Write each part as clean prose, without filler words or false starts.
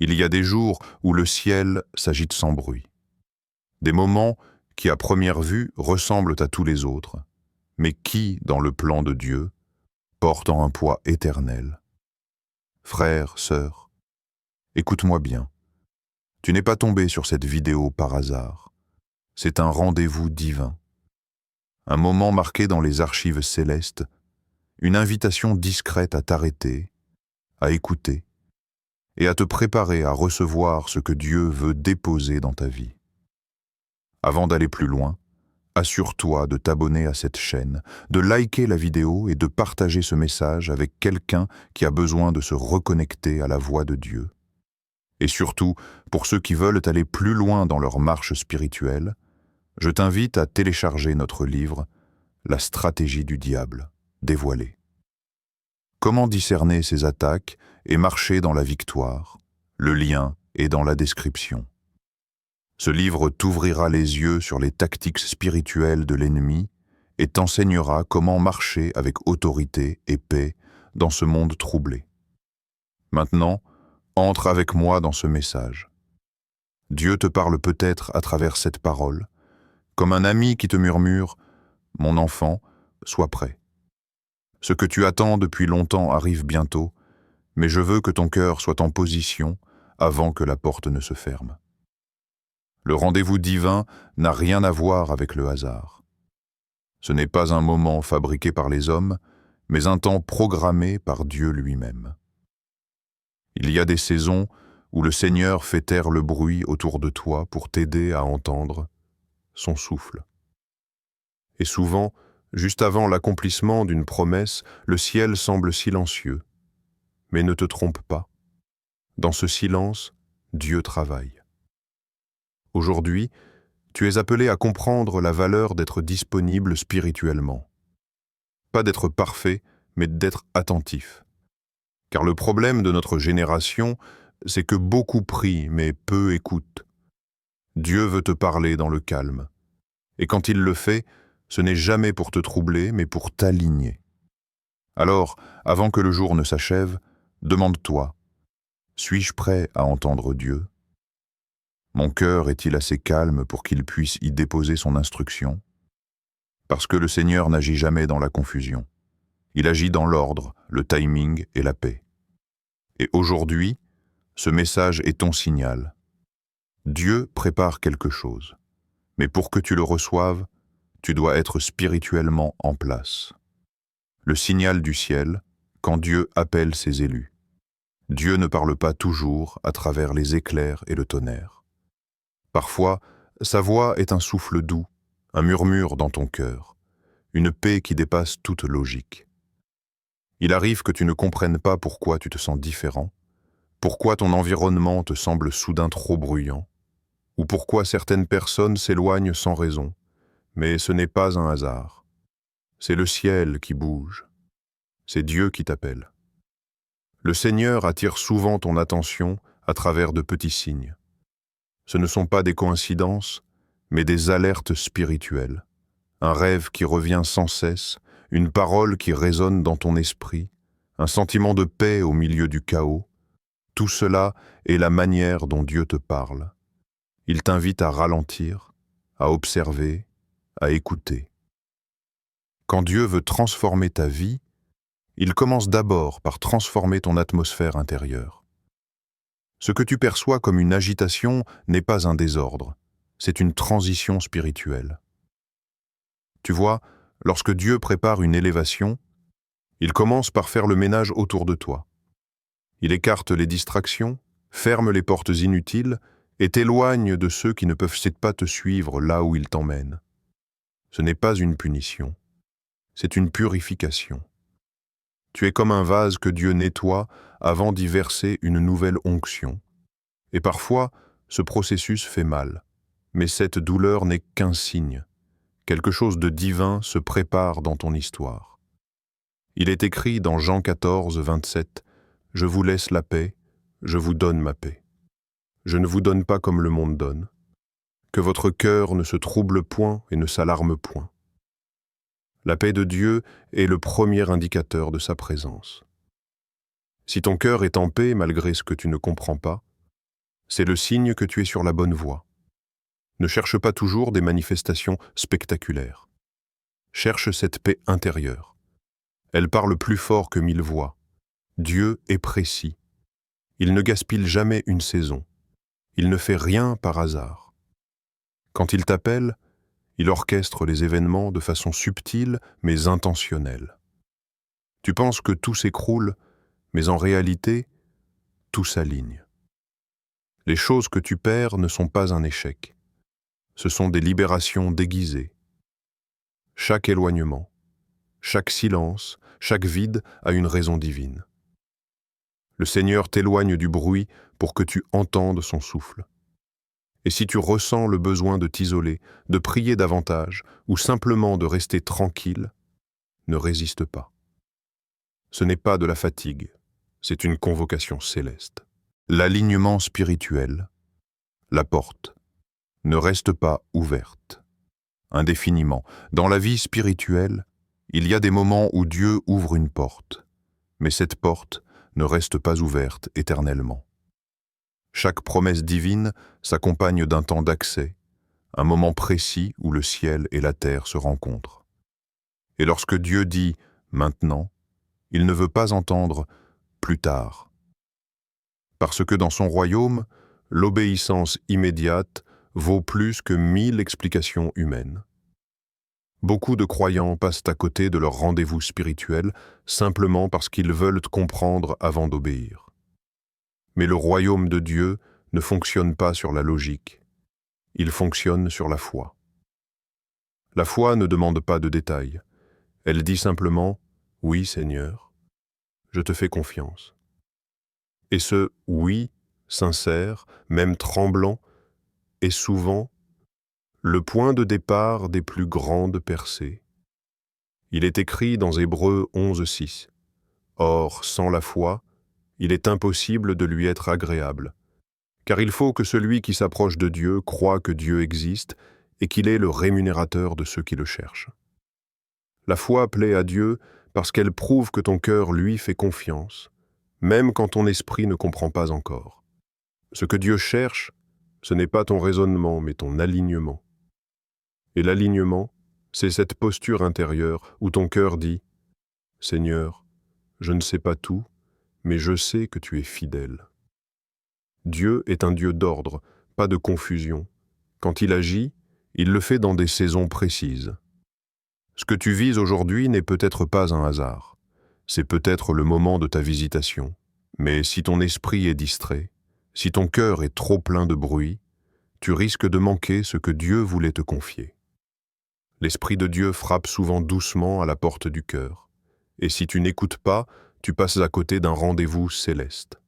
Il y a des jours où le ciel s'agite sans bruit. Des moments qui, à première vue, ressemblent à tous les autres, mais qui, dans le plan de Dieu, portent un poids éternel. Frère, sœur, écoute-moi bien. Tu n'es pas tombé sur cette vidéo par hasard. C'est un rendez-vous divin. Un moment marqué dans les archives célestes, une invitation discrète à t'arrêter, à écouter, et à te préparer à recevoir ce que Dieu veut déposer dans ta vie. Avant d'aller plus loin, assure-toi de t'abonner à cette chaîne, de liker la vidéo et de partager ce message avec quelqu'un qui a besoin de se reconnecter à la voix de Dieu. Et surtout, pour ceux qui veulent aller plus loin dans leur marche spirituelle, je t'invite à télécharger notre livre « La stratégie du diable » dévoilée. Comment discerner ses attaques et marcher dans la victoire? Le lien est dans la description. Ce livre t'ouvrira les yeux sur les tactiques spirituelles de l'ennemi et t'enseignera comment marcher avec autorité et paix dans ce monde troublé. Maintenant, entre avec moi dans ce message. Dieu te parle peut-être à travers cette parole, comme un ami qui te murmure « Mon enfant, sois prêt. Ce que tu attends depuis longtemps arrive bientôt, mais je veux que ton cœur soit en position avant que la porte ne se ferme. » Le rendez-vous divin n'a rien à voir avec le hasard. Ce n'est pas un moment fabriqué par les hommes, mais un temps programmé par Dieu lui-même. Il y a des saisons où le Seigneur fait taire le bruit autour de toi pour t'aider à entendre son souffle. Et souvent, juste avant l'accomplissement d'une promesse, le ciel semble silencieux. Mais ne te trompe pas. Dans ce silence, Dieu travaille. Aujourd'hui, tu es appelé à comprendre la valeur d'être disponible spirituellement. Pas d'être parfait, mais d'être attentif. Car le problème de notre génération, c'est que beaucoup prient, mais peu écoutent. Dieu veut te parler dans le calme. Et quand il le fait, ce n'est jamais pour te troubler, mais pour t'aligner. Alors, avant que le jour ne s'achève, demande-toi, suis-je prêt à entendre Dieu? Mon cœur est-il assez calme pour qu'il puisse y déposer son instruction? Parce que le Seigneur n'agit jamais dans la confusion. Il agit dans l'ordre, le timing et la paix. Et aujourd'hui, ce message est ton signal. Dieu prépare quelque chose. Mais pour que tu le reçoives, tu dois être spirituellement en place. Le signal du ciel, quand Dieu appelle ses élus. Dieu ne parle pas toujours à travers les éclairs et le tonnerre. Parfois, sa voix est un souffle doux, un murmure dans ton cœur, une paix qui dépasse toute logique. Il arrive que tu ne comprennes pas pourquoi tu te sens différent, pourquoi ton environnement te semble soudain trop bruyant, ou pourquoi certaines personnes s'éloignent sans raison, mais ce n'est pas un hasard. C'est le ciel qui bouge. C'est Dieu qui t'appelle. Le Seigneur attire souvent ton attention à travers de petits signes. Ce ne sont pas des coïncidences, mais des alertes spirituelles. Un rêve qui revient sans cesse, une parole qui résonne dans ton esprit, un sentiment de paix au milieu du chaos. Tout cela est la manière dont Dieu te parle. Il t'invite à ralentir, à observer, à écouter. Quand Dieu veut transformer ta vie, il commence d'abord par transformer ton atmosphère intérieure. Ce que tu perçois comme une agitation n'est pas un désordre, c'est une transition spirituelle. Tu vois, lorsque Dieu prépare une élévation, il commence par faire le ménage autour de toi. Il écarte les distractions, ferme les portes inutiles et t'éloigne de ceux qui ne peuvent pas te suivre là où il t'emmène. Ce n'est pas une punition, c'est une purification. Tu es comme un vase que Dieu nettoie avant d'y verser une nouvelle onction. Et parfois, ce processus fait mal. Mais cette douleur n'est qu'un signe. Quelque chose de divin se prépare dans ton histoire. Il est écrit dans Jean 14, 27, « Je vous laisse la paix, je vous donne ma paix. Je ne vous donne pas comme le monde donne. Que votre cœur ne se trouble point et ne s'alarme point. » La paix de Dieu est le premier indicateur de sa présence. Si ton cœur est en paix malgré ce que tu ne comprends pas, C'est le signe que tu es sur la bonne voie. Ne cherche pas toujours des manifestations spectaculaires. Cherche cette paix intérieure. Elle parle plus fort que 1000 voix. Dieu est précis. Il ne gaspille jamais une saison. Il ne fait rien par hasard. Quand il t'appelle, il orchestre les événements de façon subtile mais intentionnelle. Tu penses que tout s'écroule, mais en réalité, tout s'aligne. Les choses que tu perds ne sont pas un échec. Ce sont des libérations déguisées. Chaque éloignement, chaque silence, chaque vide a une raison divine. Le Seigneur t'éloigne du bruit pour que tu entendes son souffle. Et si tu ressens le besoin de t'isoler, de prier davantage ou simplement de rester tranquille, ne résiste pas. Ce n'est pas de la fatigue, c'est une convocation céleste. L'alignement spirituel, la porte, ne reste pas ouverte. Indéfiniment, dans la vie spirituelle, il y a des moments où Dieu ouvre une porte, mais cette porte ne reste pas ouverte éternellement. Chaque promesse divine s'accompagne d'un temps d'accès, un moment précis où le ciel et la terre se rencontrent. Et lorsque Dieu dit « maintenant », il ne veut pas entendre « plus tard ». Parce que dans son royaume, l'obéissance immédiate vaut plus que 1000 explications humaines. Beaucoup de croyants passent à côté de leur rendez-vous spirituel simplement parce qu'ils veulent comprendre avant d'obéir. Mais le royaume de Dieu ne fonctionne pas sur la logique. Il fonctionne sur la foi. La foi ne demande pas de détails. Elle dit simplement « Oui, Seigneur, je te fais confiance ». Et ce « oui » sincère, même tremblant, est souvent le point de départ des plus grandes percées. Il est écrit dans Hébreux 11:6. Or, sans la foi, il est impossible de lui être agréable, car il faut que celui qui s'approche de Dieu croie que Dieu existe et qu'il est le rémunérateur de ceux qui le cherchent. La foi plaît à Dieu parce qu'elle prouve que ton cœur lui fait confiance, même quand ton esprit ne comprend pas encore. Ce que Dieu cherche, ce n'est pas ton raisonnement, mais ton alignement. Et l'alignement, c'est cette posture intérieure où ton cœur dit « Seigneur, je ne sais pas tout, mais je sais que tu es fidèle. » Dieu est un Dieu d'ordre, pas de confusion. Quand il agit, il le fait dans des saisons précises. Ce que tu vis aujourd'hui n'est peut-être pas un hasard. C'est peut-être le moment de ta visitation. Mais si ton esprit est distrait, si ton cœur est trop plein de bruit, tu risques de manquer ce que Dieu voulait te confier. L'Esprit de Dieu frappe souvent doucement à la porte du cœur. Et si tu n'écoutes pas, tu passes à côté d'un rendez-vous céleste.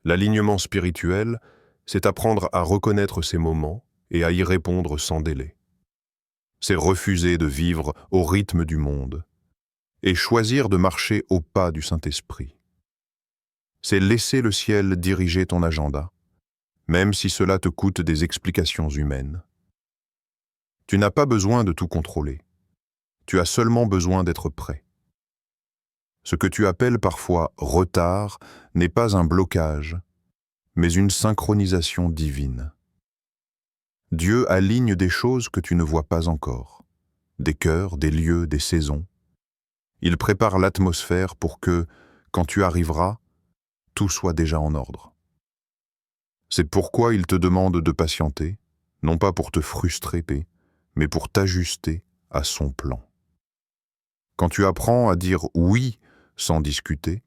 L'alignement spirituel, c'est apprendre à reconnaître ces moments et à y répondre sans délai. C'est refuser de vivre au rythme du monde et choisir de marcher au pas du Saint-Esprit. C'est laisser le ciel diriger ton agenda, même si cela te coûte des explications humaines. Tu n'as pas besoin de tout contrôler. Tu as seulement besoin d'être prêt. Ce que tu appelles parfois retard n'est pas un blocage, mais une synchronisation divine. Dieu aligne des choses que tu ne vois pas encore, des cœurs, des lieux, des saisons. Il prépare l'atmosphère pour que, quand tu arriveras, tout soit déjà en ordre. C'est pourquoi il te demande de patienter, non pas pour te frustrer, mais pour t'ajuster à son plan. Quand tu apprends à dire oui sans discuter,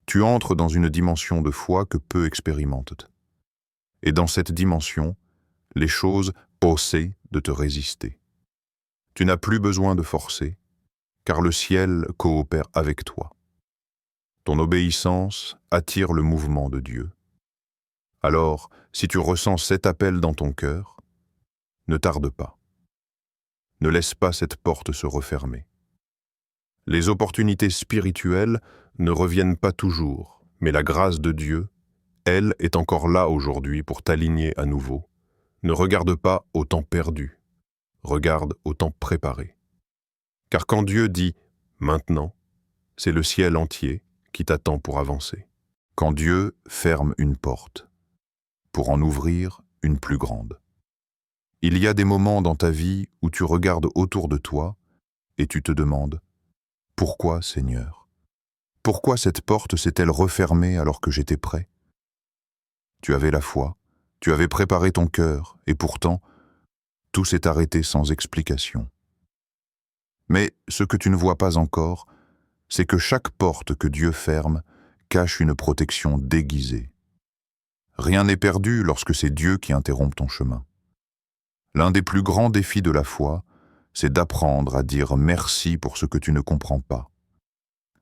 tu entres dans une dimension de foi que peu expérimentent. Et dans cette dimension, les choses posent de te résister. Tu n'as plus besoin de forcer, car le ciel coopère avec toi. Ton obéissance attire le mouvement de Dieu. Alors, si tu ressens cet appel dans ton cœur, ne tarde pas. Ne laisse pas cette porte se refermer. Les opportunités spirituelles ne reviennent pas toujours, mais la grâce de Dieu, elle, est encore là aujourd'hui pour t'aligner à nouveau. Ne regarde pas au temps perdu, regarde au temps préparé. Car quand Dieu dit « maintenant », c'est le ciel entier qui t'attend pour avancer. Quand Dieu ferme une porte, pour en ouvrir une plus grande. Il y a des moments dans ta vie où tu regardes autour de toi et tu te demandes « Pourquoi, Seigneur ? Pourquoi cette porte s'est-elle refermée alors que j'étais prêt ?» Tu avais la foi, tu avais préparé ton cœur, et pourtant, tout s'est arrêté sans explication. Mais ce que tu ne vois pas encore, c'est que chaque porte que Dieu ferme cache une protection déguisée. Rien n'est perdu lorsque c'est Dieu qui interrompt ton chemin. L'un des plus grands défis de la foi, c'est d'apprendre à dire merci pour ce que tu ne comprends pas.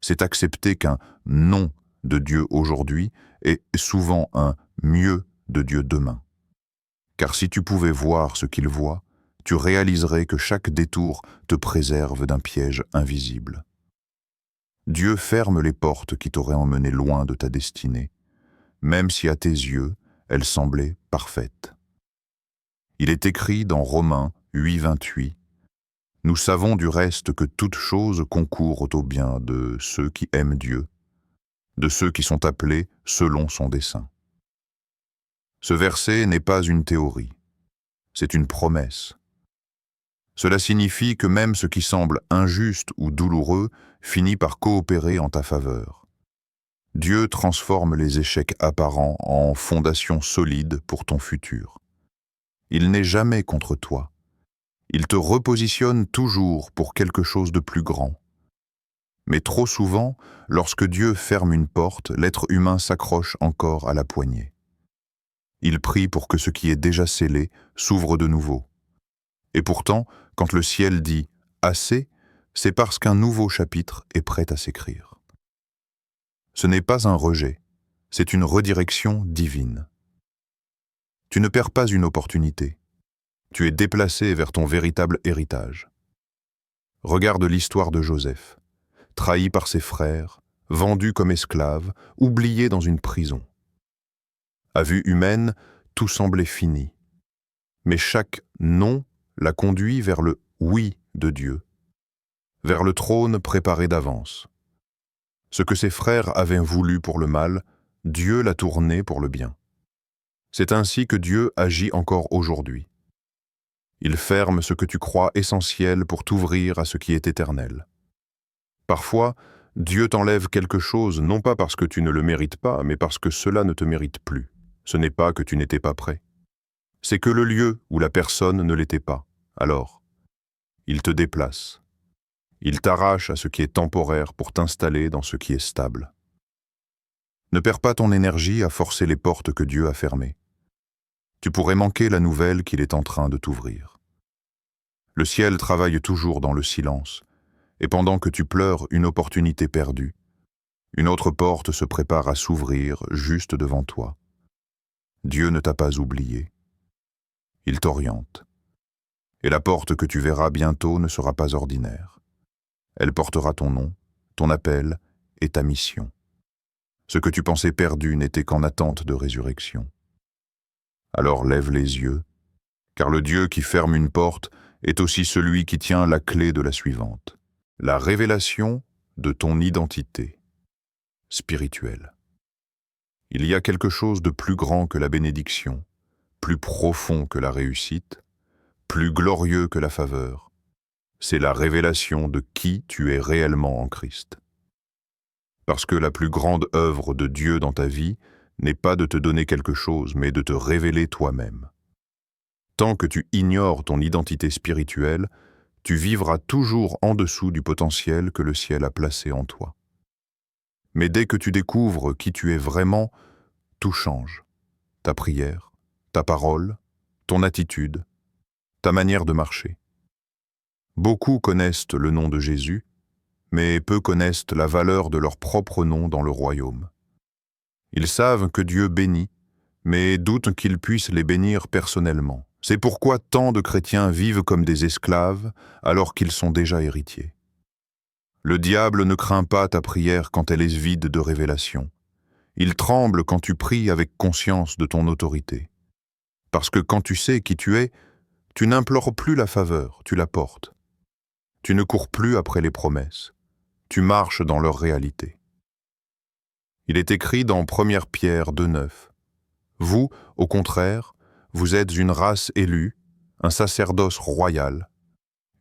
C'est accepter qu'un non de Dieu aujourd'hui est souvent un mieux de Dieu demain. Car si tu pouvais voir ce qu'il voit, tu réaliserais que chaque détour te préserve d'un piège invisible. Dieu ferme les portes qui t'auraient emmené loin de ta destinée, même si à tes yeux, elles semblaient parfaites. Il est écrit dans Romains 8:28, « Nous savons du reste que toute chose concourt au bien de ceux qui aiment Dieu, de ceux qui sont appelés selon son dessein. » Ce verset n'est pas une théorie, c'est une promesse. Cela signifie que même ce qui semble injuste ou douloureux finit par coopérer en ta faveur. Dieu transforme les échecs apparents en fondations solides pour ton futur. Il n'est jamais contre toi. Il te repositionne toujours pour quelque chose de plus grand. Mais trop souvent, lorsque Dieu ferme une porte, l'être humain s'accroche encore à la poignée. Il prie pour que ce qui est déjà scellé s'ouvre de nouveau. Et pourtant, quand le ciel dit « assez », c'est parce qu'un nouveau chapitre est prêt à s'écrire. Ce n'est pas un rejet, c'est une redirection divine. Tu ne perds pas une opportunité. Tu es déplacé vers ton véritable héritage. Regarde l'histoire de Joseph, trahi par ses frères, vendu comme esclave, oublié dans une prison. À vue humaine, tout semblait fini. Mais chaque « non » l'a conduit vers le « oui » de Dieu, vers le trône préparé d'avance. Ce que ses frères avaient voulu pour le mal, Dieu l'a tourné pour le bien. C'est ainsi que Dieu agit encore aujourd'hui. Il ferme ce que tu crois essentiel pour t'ouvrir à ce qui est éternel. Parfois, Dieu t'enlève quelque chose non pas parce que tu ne le mérites pas, mais parce que cela ne te mérite plus. Ce n'est pas que tu n'étais pas prêt. C'est que le lieu où la personne ne l'était pas. Alors, il te déplace. Il t'arrache à ce qui est temporaire pour t'installer dans ce qui est stable. Ne perds pas ton énergie à forcer les portes que Dieu a fermées. Tu pourrais manquer la nouvelle qu'il est en train de t'ouvrir. Le ciel travaille toujours dans le silence, et pendant que tu pleures une opportunité perdue, une autre porte se prépare à s'ouvrir juste devant toi. Dieu ne t'a pas oublié. Il t'oriente. Et la porte que tu verras bientôt ne sera pas ordinaire. Elle portera ton nom, ton appel et ta mission. Ce que tu pensais perdu n'était qu'en attente de résurrection. Alors lève les yeux, car le Dieu qui ferme une porte est aussi celui qui tient la clé de la suivante, la révélation de ton identité spirituelle. Il y a quelque chose de plus grand que la bénédiction, plus profond que la réussite, plus glorieux que la faveur. C'est la révélation de qui tu es réellement en Christ. Parce que la plus grande œuvre de Dieu dans ta vie n'est pas de te donner quelque chose, mais de te révéler toi-même. Tant que tu ignores ton identité spirituelle, tu vivras toujours en dessous du potentiel que le ciel a placé en toi. Mais dès que tu découvres qui tu es vraiment, tout change. Ta prière, ta parole, ton attitude, ta manière de marcher. Beaucoup connaissent le nom de Jésus, mais peu connaissent la valeur de leur propre nom dans le royaume. Ils savent que Dieu bénit, mais doutent qu'ils puissent les bénir personnellement. C'est pourquoi tant de chrétiens vivent comme des esclaves alors qu'ils sont déjà héritiers. Le diable ne craint pas ta prière quand elle est vide de révélation. Il tremble quand tu pries avec conscience de ton autorité. Parce que quand tu sais qui tu es, tu n'implores plus la faveur, tu la portes. Tu ne cours plus après les promesses. Tu marches dans leur réalité. Il est écrit dans 1 Pierre 2,9 « Vous, au contraire, vous êtes une race élue, un sacerdoce royal,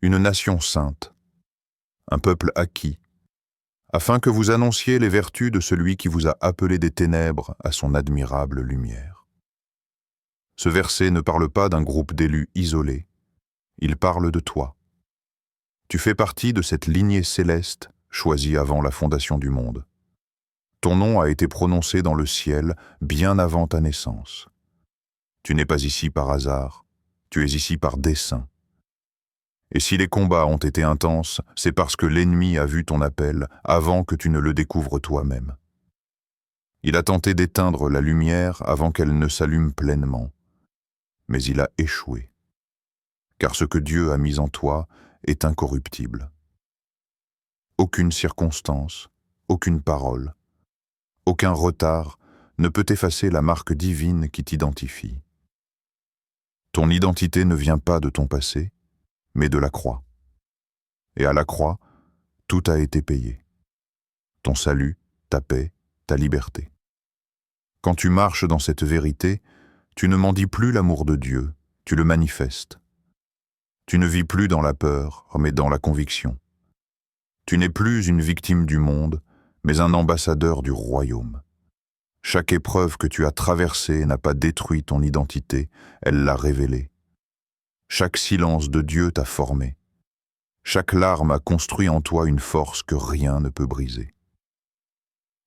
une nation sainte, un peuple acquis, afin que vous annonciez les vertus de celui qui vous a appelé des ténèbres à son admirable lumière. Ce verset ne parle pas d'un groupe d'élus isolés, il parle de toi. Tu fais partie de cette lignée céleste choisie avant la fondation du monde. Ton nom a été prononcé dans le ciel bien avant ta naissance. Tu n'es pas ici par hasard, tu es ici par dessein. Et si les combats ont été intenses, c'est parce que l'ennemi a vu ton appel avant que tu ne le découvres toi-même. Il a tenté d'éteindre la lumière avant qu'elle ne s'allume pleinement, mais il a échoué. Car ce que Dieu a mis en toi est incorruptible. Aucune circonstance, aucune parole, aucun retard ne peut effacer la marque divine qui t'identifie. Ton identité ne vient pas de ton passé, mais de la croix. Et à la croix, tout a été payé. Ton salut, ta paix, ta liberté. Quand tu marches dans cette vérité, tu ne mendis plus l'amour de Dieu, tu le manifestes. Tu ne vis plus dans la peur, mais dans la conviction. Tu n'es plus une victime du monde, mais un ambassadeur du royaume. Chaque épreuve que tu as traversée n'a pas détruit ton identité, elle l'a révélée. Chaque silence de Dieu t'a formé. Chaque larme a construit en toi une force que rien ne peut briser.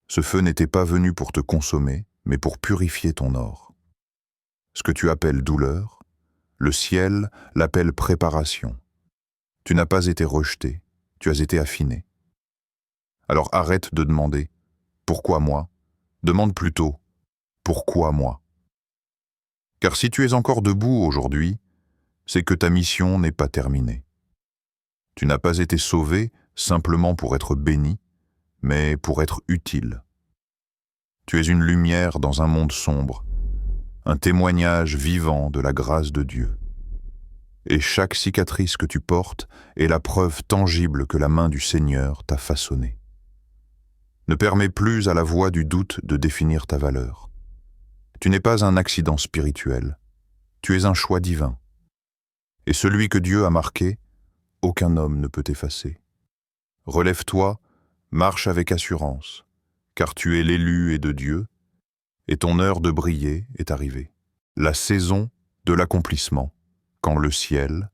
Ce feu n'était pas venu pour te consommer, mais pour purifier ton or. Ce que tu appelles douleur, le ciel l'appelle préparation. Tu n'as pas été rejeté, tu as été affiné. Alors arrête de demander « Pourquoi moi ?» Demande plutôt « Pourquoi moi ?» Car si tu es encore debout aujourd'hui, c'est que ta mission n'est pas terminée. Tu n'as pas été sauvé simplement pour être béni, mais pour être utile. Tu es une lumière dans un monde sombre, un témoignage vivant de la grâce de Dieu. Et chaque cicatrice que tu portes est la preuve tangible que la main du Seigneur t'a façonné. Ne permets plus à la voix du doute de définir ta valeur. Tu n'es pas un accident spirituel, tu es un choix divin. Et celui que Dieu a marqué, aucun homme ne peut effacer. Relève-toi, marche avec assurance, car tu es l'élu et de Dieu, et ton heure de briller est arrivée. La saison de l'accomplissement, quand le ciel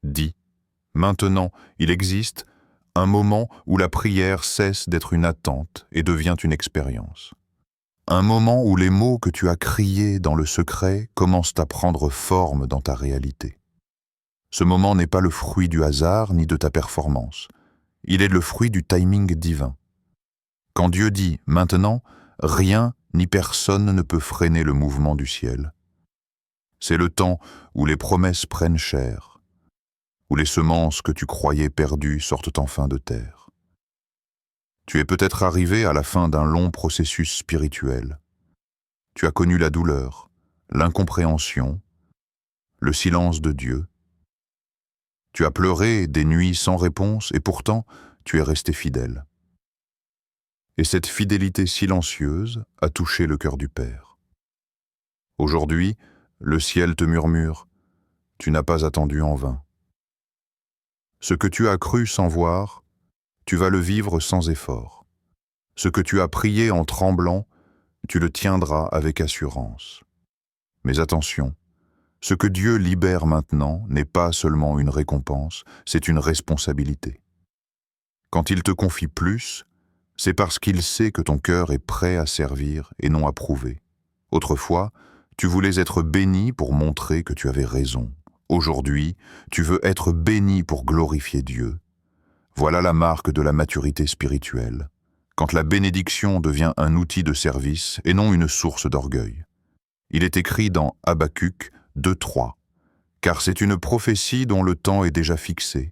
dit « Maintenant, il existe un moment où la prière cesse d'être une attente et devient une expérience. Un moment où les mots que tu as criés dans le secret commencent à prendre forme dans ta réalité. Ce moment n'est pas le fruit du hasard ni de ta performance. Il est le fruit du timing divin. Quand Dieu dit « Maintenant », rien ni personne ne peut freiner le mouvement du ciel. C'est le temps où les promesses prennent chair, où les semences que tu croyais perdues sortent enfin de terre. Tu es peut-être arrivé à la fin d'un long processus spirituel. Tu as connu la douleur, l'incompréhension, le silence de Dieu. Tu as pleuré des nuits sans réponse et pourtant tu es resté fidèle. Et cette fidélité silencieuse a touché le cœur du Père. Aujourd'hui, le ciel te murmure, tu n'as pas attendu en vain. Ce que tu as cru sans voir, tu vas le vivre sans effort. Ce que tu as prié en tremblant, tu le tiendras avec assurance. Mais attention, ce que Dieu libère maintenant n'est pas seulement une récompense, c'est une responsabilité. Quand il te confie plus, c'est parce qu'il sait que ton cœur est prêt à servir et non à prouver. Autrefois, tu voulais être béni pour montrer que tu avais raison. Aujourd'hui, tu veux être béni pour glorifier Dieu. Voilà la marque de la maturité spirituelle, quand la bénédiction devient un outil de service et non une source d'orgueil. Il est écrit dans Habacuc 2:3, « Car c'est une prophétie dont le temps est déjà fixé.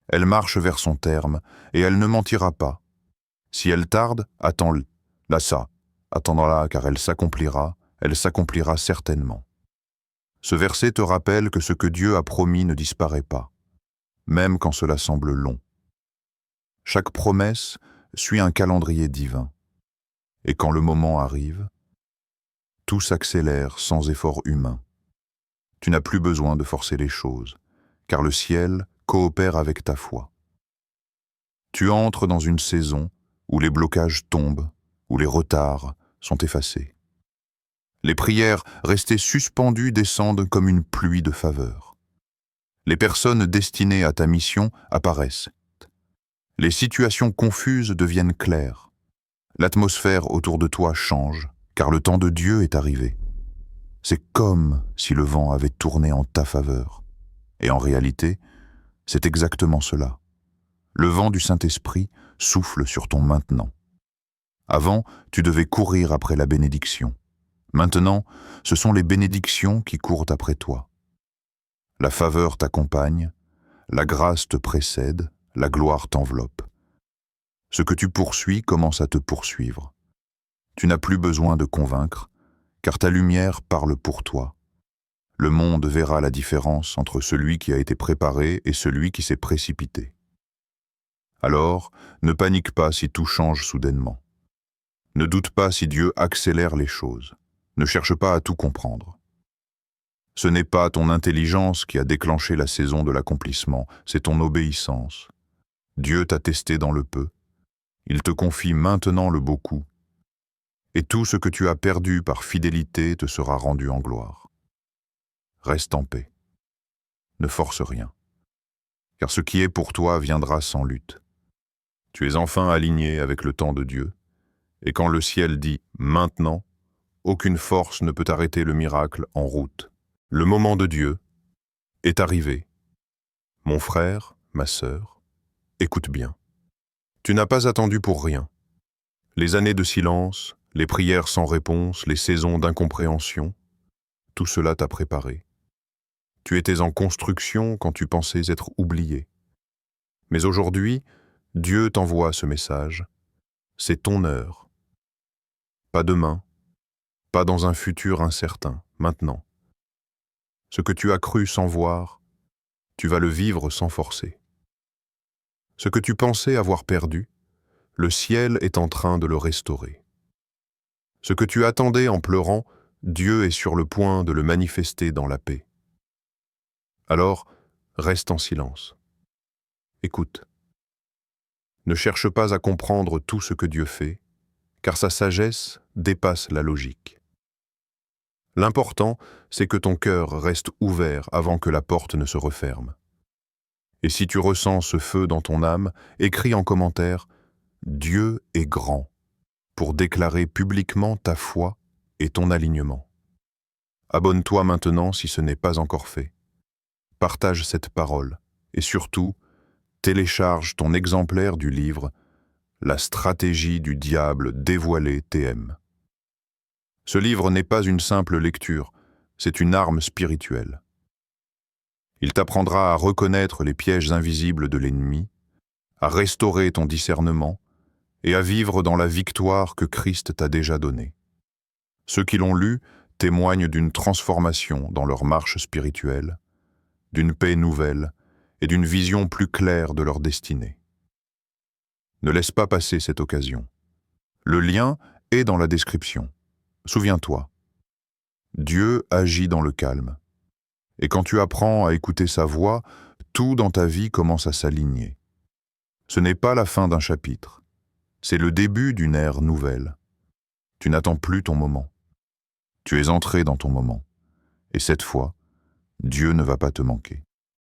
Elle marche vers son terme, et elle ne mentira pas. Si elle tarde, attends-la ça. Attends-la, car elle s'accomplira certainement. » Ce verset te rappelle que ce que Dieu a promis ne disparaît pas, même quand cela semble long. Chaque promesse suit un calendrier divin. Et quand le moment arrive, tout s'accélère sans effort humain. Tu n'as plus besoin de forcer les choses, car le ciel coopère avec ta foi. Tu entres dans une saison où les blocages tombent, où les retards sont effacés. Les prières restées suspendues descendent comme une pluie de faveur. Les personnes destinées à ta mission apparaissent. Les situations confuses deviennent claires. L'atmosphère autour de toi change, car le temps de Dieu est arrivé. C'est comme si le vent avait tourné en ta faveur. Et en réalité, c'est exactement cela. Le vent du Saint-Esprit souffle sur ton maintenant. Avant, tu devais courir après la bénédiction. Maintenant, ce sont les bénédictions qui courent après toi. La faveur t'accompagne, la grâce te précède, la gloire t'enveloppe. Ce que tu poursuis commence à te poursuivre. Tu n'as plus besoin de convaincre, car ta lumière parle pour toi. Le monde verra la différence entre celui qui a été préparé et celui qui s'est précipité. Alors, ne panique pas si tout change soudainement. Ne doute pas si Dieu accélère les choses. Ne cherche pas à tout comprendre. Ce n'est pas ton intelligence qui a déclenché la saison de l'accomplissement, c'est ton obéissance. Dieu t'a testé dans le peu. Il te confie maintenant le beaucoup. Et tout ce que tu as perdu par fidélité te sera rendu en gloire. Reste en paix. Ne force rien. Car ce qui est pour toi viendra sans lutte. Tu es enfin aligné avec le temps de Dieu. Et quand le ciel dit « maintenant », aucune force ne peut arrêter le miracle en route. Le moment de Dieu est arrivé. Mon frère, ma sœur, écoute bien. Tu n'as pas attendu pour rien. Les années de silence, les prières sans réponse, les saisons d'incompréhension, tout cela t'a préparé. Tu étais en construction quand tu pensais être oublié. Mais aujourd'hui, Dieu t'envoie ce message. C'est ton heure. Pas demain, pas dans un futur incertain, maintenant. Ce que tu as cru sans voir, tu vas le vivre sans forcer. Ce que tu pensais avoir perdu, le ciel est en train de le restaurer. Ce que tu attendais en pleurant, Dieu est sur le point de le manifester dans la paix. Alors, reste en silence. Écoute. Ne cherche pas à comprendre tout ce que Dieu fait, car sa sagesse dépasse la logique. L'important, c'est que ton cœur reste ouvert avant que la porte ne se referme. Et si tu ressens ce feu dans ton âme, écris en commentaire « Dieu est grand » pour déclarer publiquement ta foi et ton alignement. Abonne-toi maintenant si ce n'est pas encore fait. Partage cette parole et surtout, télécharge ton exemplaire du livre « La stratégie du diable dévoilée TM ». Ce livre n'est pas une simple lecture, c'est une arme spirituelle. Il t'apprendra à reconnaître les pièges invisibles de l'ennemi, à restaurer ton discernement et à vivre dans la victoire que Christ t'a déjà donnée. Ceux qui l'ont lu témoignent d'une transformation dans leur marche spirituelle, d'une paix nouvelle et d'une vision plus claire de leur destinée. Ne laisse pas passer cette occasion. Le lien est dans la description. Souviens-toi, Dieu agit dans le calme. Et quand tu apprends à écouter sa voix, tout dans ta vie commence à s'aligner. Ce n'est pas la fin d'un chapitre, c'est le début d'une ère nouvelle. Tu n'attends plus ton moment. Tu es entré dans ton moment. Et cette fois, Dieu ne va pas te manquer.